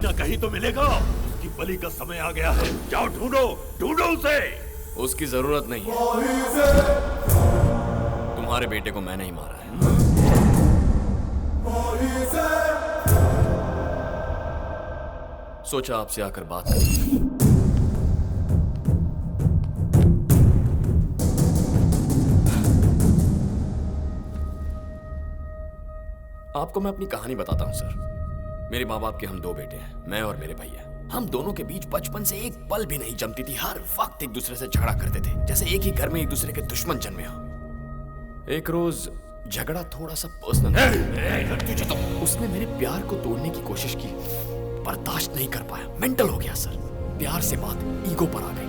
ना कहीं तो मिलेगा। उसकी बलि का समय आ गया है, जाओ ढूंढो ढूंढो उसे। उसकी जरूरत नहीं है, तुम्हारे बेटे को मैंने ही मारा है। सोचा आपसे आकर बात करूं। आपको मैं अपनी कहानी बताता हूं सर। मेरे माँ बाप के हम 2 बेटे हैं, मैं और मेरे भैया। हम दोनों के बीच बचपन से एक पल भी नहीं जमती थी। हर वक्त एक दूसरे से झगड़ा करते थे, जैसे एक ही घर में एक दूसरे के दुश्मन जन्मे हो। एक रोज झगड़ा थोड़ा सा पर्सनल, तो उसने मेरे प्यार को तोड़ने की कोशिश की। बर्दाश्त नहीं कर पाया, मेंटल हो गया सर। प्यार से बात ईगो पर आ गई।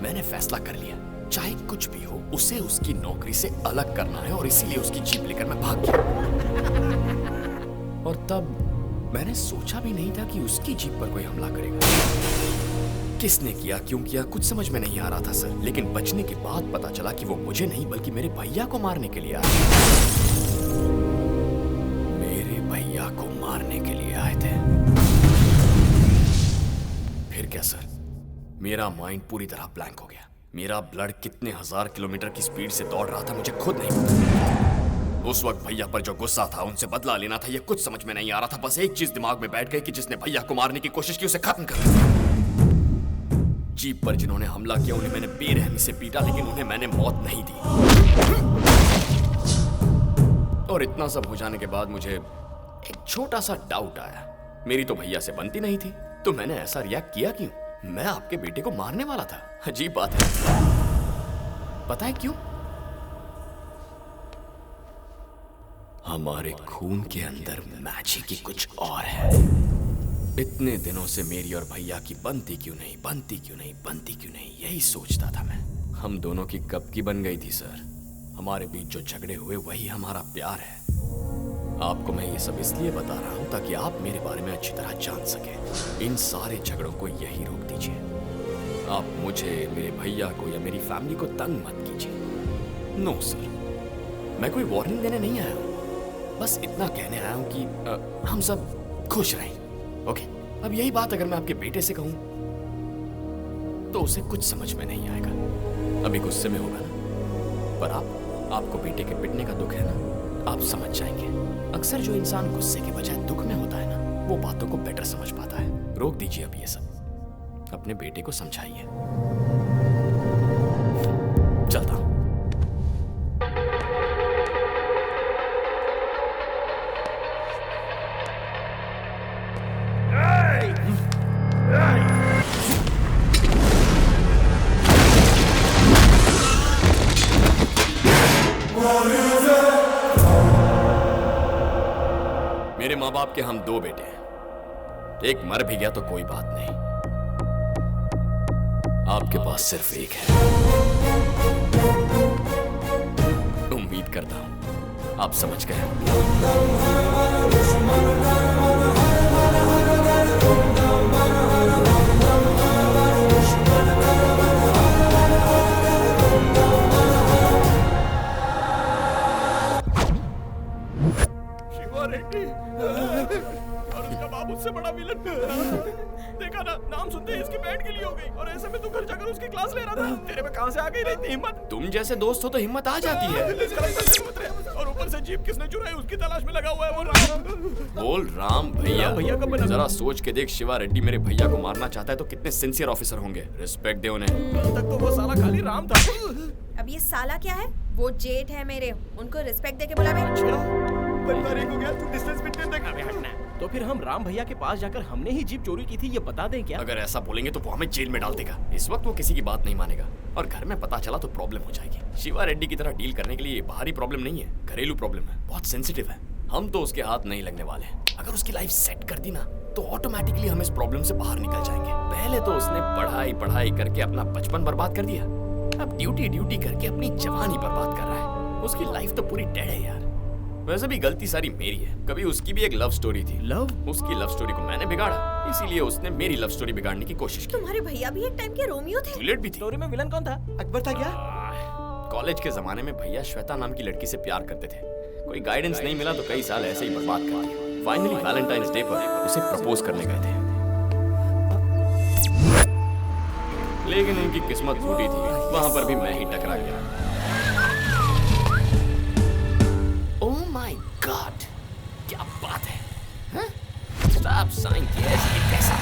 मैंने फैसला कर लिया, चाहे कुछ भी हो, उसे उसकी नौकरी से अलग करना है, और इसीलिए उसकी जीप लेकर मैं भाग गया। और तब मैंने सोचा भी नहीं था कि उसकी जीप पर कोई हमला करेगा। किसने किया, क्यों किया, कुछ समझ में नहीं आ रहा था सर। लेकिन बचने के बाद पता चला कि वो मुझे नहीं बल्कि मेरे भैया को मारने के लिए आए। मेरे भैया को मारने के लिए आए थे। फिर क्या सर, मेरा माइंड पूरी तरह ब्लैंक हो गया। मेरा ब्लड कितने 1000 किलोमीटर की स्पीड से दौड़ रहा था मुझे खुद नहीं पता। उस वक्त भैया पर जो गुस्सा था, उनसे बदला लेना था, ये कुछ समझ में नहीं आ रहा था। बस एक चीज दिमाग में बैठ गई कि जिसने भैया को मारने की कोशिश की उसे खत्म कर दिया। जीप पर जिन्होंने हमला किया उन्हें मैंने बेरहमी से पीटा, लेकिन उन्हें मैंने मौत नहीं दी। और इतना सब हो जाने के बाद मुझे एक छोटा सा डाउट आया। मेरी तो भैया से बनती नहीं थी, तो मैंने ऐसा रिएक्ट किया क्यों? मैं आपके बेटे को मारने वाला था। अजीब बात है, पता है क्यों? हमारे खून के अंदर मैजिक ही कुछ और है। इतने दिनों से मेरी और भैया की बनती क्यों नहीं, बनती क्यों नहीं, बनती क्यों नहीं, यही सोचता था मैं। हम दोनों की कब की बन गई थी सर। हमारे बीच जो झगड़े हुए वही हमारा प्यार है। आपको मैं ये सब इसलिए बता रहा हूं ताकि आप मेरे बारे में अच्छी तरह जान सकें। इन सारे झगड़ों को यही रोक दीजिए। आप मुझे, मेरे भैया को या मेरी फैमिली को तंग मत कीजिए। नो सर, मैं कोई वार्निंग देने नहीं आया हूं, बस इतना कहने आया हूं कि हम सब खुश रहें। ओके, अब यही बात अगर मैं आपके बेटे से कहूं तो उसे कुछ समझ में नहीं आएगा। अभी गुस्से में होगा ना, पर आपको बेटे के पिटने का दुख है ना, आप समझ जाएंगे। अक्सर जो इंसान गुस्से के बजाय दुख में होता है ना, वो बातों को बेटर समझ पाता है। रोक दीजिए अब ये सब, अपने बेटे को समझाइए। चलता हूं। मेरे माँ बाप के हम 2 बेटे हैं। एक मर भी गया तो कोई बात नहीं, आपके पास सिर्फ एक है। उम्मीद करता हूं आप समझ गए। और उसका बाप उससे बड़ा विलन। देखा ना, नाम सुनते ही इसकी बैंड गिली हो गई, और ऐसे में तू घर जाकर उसकी क्लास ले रहा था। तेरे में कहां से आ गई इतनी हिम्मत? तुम जैसे दोस्त हो तो हिम्मत आ जाती है। और ऊपर से जीप किसने चुराई उसकी तलाश में लगा हुआ है वो राम। बोल राम भैया, भैया कब बना? जरा सोच के देख, शिवा रेड्डी मेरे भैया को मारना चाहता है तो कितने सिंसियर ऑफिसर होंगे। रिस्पेक्ट दे उन्हें। कल तक तो वो साला खाली राम था। अब ये साला क्या है? वो जेठ है मेरे, उनको रिस्पेक्ट देके बुला। तो फिर हम राम भैया के पास जाकर हमने ही जीप चोरी की थी ये बता दें क्या? अगर ऐसा बोलेंगे तो वो हमें जेल में डाल देगा। इस वक्त वो किसी की बात नहीं मानेगा, और घर में पता चला तो प्रॉब्लम हो जाएगी। शिवा रेड्डी की तरह डील करने के लिए बाहरी प्रॉब्लम नहीं है, घरेलू प्रॉब्लम है, बहुत सेंसिटिव है। हम तो उसके हाथ नहीं लगने वाले। अगर उसकी लाइफ सेट कर दी ना तो ऑटोमेटिकली हम इस प्रॉब्लम से बाहर निकल जाएंगे। पहले तो उसने पढ़ाई करके अपना बचपन बर्बाद कर दिया, अब ड्यूटी करके अपनी जवानी बर्बाद कर रहा है। उसकी लाइफ तो पूरी डेड है यार। वैसे भी गलती सारी मेरी है। कभी उसकी भी एक लव स्टोरी थी। उसकी लव स्टोरी को मैंने बिगाड़ा, इसीलिए उसने मेरी लव स्टोरी बिगाड़ने की कोशिश की। तुम्हारे भैया भी एक टाइम के रोमियो थे। जूलियट भी थी। स्टोरी में विलन कौन था? अकबर था क्या? कॉलेज के जमाने में भैया श्वेता नाम की लड़की से प्यार करते थे। कोई गाइडेंस नहीं मिला तो कई साल ऐसे ही बर्बाद कर दिए। फाइनली वैलेंटाइंस डे पर उसे प्रपोज करने गए थे। लेकिन उनकी किस्मत फूटी थी, वहां पर भी मैं ही टकरा गया। ओह माय गॉड, क्या बात है? स्टॉप साइन केस, ये कैसा?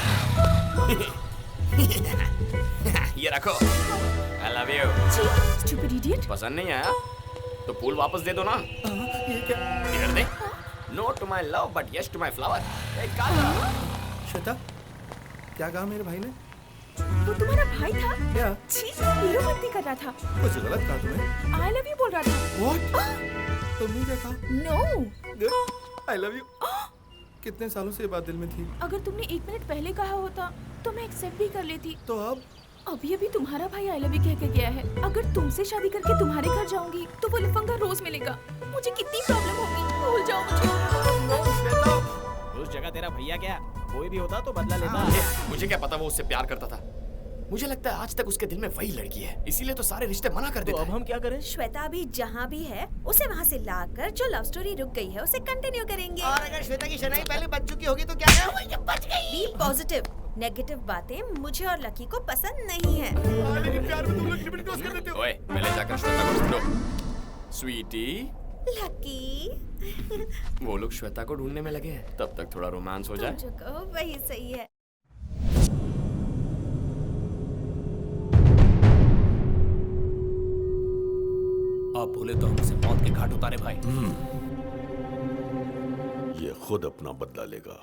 ये रखो, I love you। Stupid idiot। पसंद नहीं आया तो फूल वापस दे दो ना। इधर दे। No to my love but yes to my flower। एक काम करो। श्वेता, क्या कहा मेरे भाई ने? वो तुम्हारा भाई था? क्या? छी, हीरोपंती कर रहा था। कुछ गलत कहा तुम्हें? I love you बोल रहा था। What? तुमने क्या कहा? No। Good, I love you। कितने सालों से ये बात दिल में थी? अगर तुमने 1 मिनट पहले कहा होता तो मैं एक्सेप्ट भी कर लेती। तो अब? अभी तुम्हारा भाई I love you कह के गया है। अगर तुमसे शादी करके तुम्हारे घर जाऊंगी तो वो लफंगा रोज मिलेगा। मुझे कितनी प्रॉब्लम होगी, भूल जाओ मुझे। उस जगह तेरा भैया क्या कोई भी होता तो बदला लेता। मुझे क्या पता वो उससे प्यार करता था। मुझे लगता है आज तक उसके दिल में वही लड़की है, इसीलिए तो सारे रिश्ते मना कर तो देता अब है। हम क्या करें? श्वेता अभी जहाँ भी है उसे वहाँ से लाकर जो लव स्टोरी रुक गई है उसे कंटिन्यू करेंगे। और अगर श्वेता की शनाई पहले बच चुकी होगी तो क्या करें? बच गई। B positive. नेगेटिव बातें मुझे और लकी को पसंद नहीं है। लेकिन प्यार में तुम लोग लिमिट क्रॉस कर देते हो। ओए, पहले जाकर श्वेता को ढूंढो। स्वीटी, लकी वो लोग श्वेता को ढूंढने में लगे हैं, तब तक थोड़ा रोमांस हो जाए। तुम जो कहो वही सही है। आप बोले तो हमसे मौत के घाट उतारे भाई। ये खुद अपना बदला लेगा।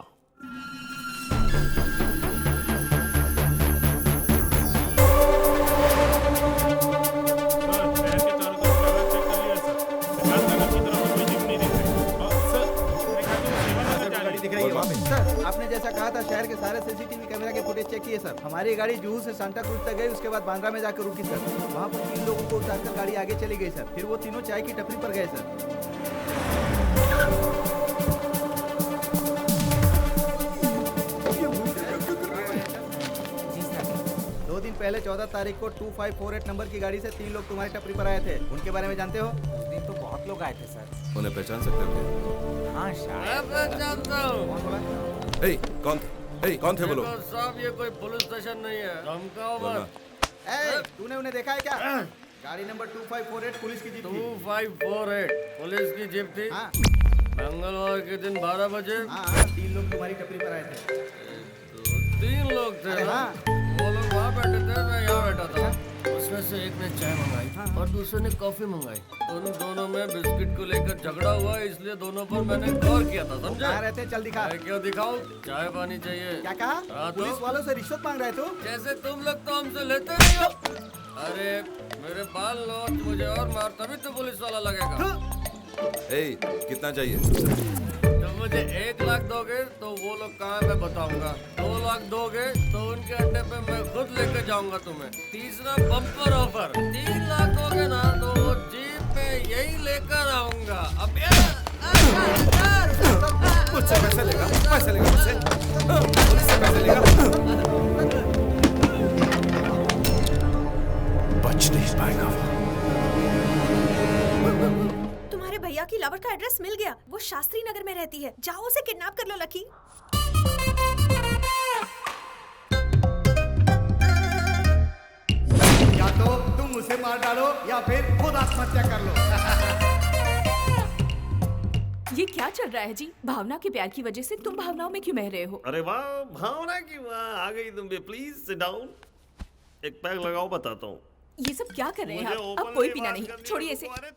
दिख रही है वहाँ पे। सर, आपने जैसा कहा था शहर के सारे सीसीटीवी कैमरा के फुटेज चेक किए सर। हमारी गाड़ी जुहू से सांता क्रूज तक गई, उसके बाद बांद्रा में जाकर रुकी सर। वहाँ पर 3 लोगों को उतारकर गाड़ी आगे चली गई सर। फिर वो तीनों चाय की टपरी पर गए सर। दो दिन पहले 14 तारीख को 2548 नंबर की गाड़ी से 3 लोग तुम्हारी टपरी पर आए थे। उनके बारे में जानते हो? उस दिन तो बहुत लोग आए थे सर। उन्हें पहचान सकते हो क्या? हाँ शायद। कौन बोला? कौन थे वो लोग? साहब ये कोई पुलिस स्टेशन नहीं है, धमकाओ मत। तूने उन्हें देखा है क्या? गाड़ी नंबर 2548 पुलिस की जीप थी। 2548 पुलिस की जीप थी। हाँ मंगलवार के दिन 12 बजे हाँ 3 लोग तुम्हारी टपरी पर आए थे। 3 लोग थे अरे ना? हाँ। वो लोग वहाँ बैठे थे, मैं यहाँ बैठा था। उसमें से एक ने चाय मंगाई और दूसरे ने कॉफी मंगाई। उन दोनों में बिस्किट को लेकर झगड़ा हुआ, इसलिए दोनों पर मैंने गौर किया था, समझे? कहाँ रहते? चल दिखा। मैं क्यों दिखाऊं? चाय पानी चाहिए। क्या कहा? हाँ तो? पुलिस वालों से रिश्वत मांग रहे तू? जैसे तुम लोग तो हमसे लेते नहीं हो। अरे मेरे बाल लो, मुझे और मार तभी तो पुलिस वाला लगेगा। कितना चाहिए? जब मुझे 1 लाख दोगे तो वो लोग कहाँ मैं बताऊंगा। 2 लाख दोगे तो उनके अड्डे पे मैं खुद लेके जाऊंगा तुम्हें। तीसरा बम्पर ऑफर। 3 लाख दोगे ना तो वो जीप पे यही लेकर आऊंगा। अब मुझसे पैसे लेगा मुझसे मुझसे पैसे लेगा। बच नहीं पाएगा वो। तुम्हारे भैया की लवर का एड्रेस मिल गया। वो शास्त्री नगर में रहती है। जाओ उसे किडनैप कर लो लकी। या तो तुम उसे मार डालो या फिर खुद आत्महत्या कर लो। ये क्या चल रहा है जी? भावना के प्यार की वजह से तुम भावनाओं में क्यों बह रहे हो? अरे वाह, भावना की वाह, आ गई तुम भी। Please sit down. एक पैक लगाओ, बताता हूँ। ये सब क्या कर रहे हैं मुझे आप? openly अब कोई पीना बात नहीं, करनी है, छोड़िए तुमको। इसे। अरे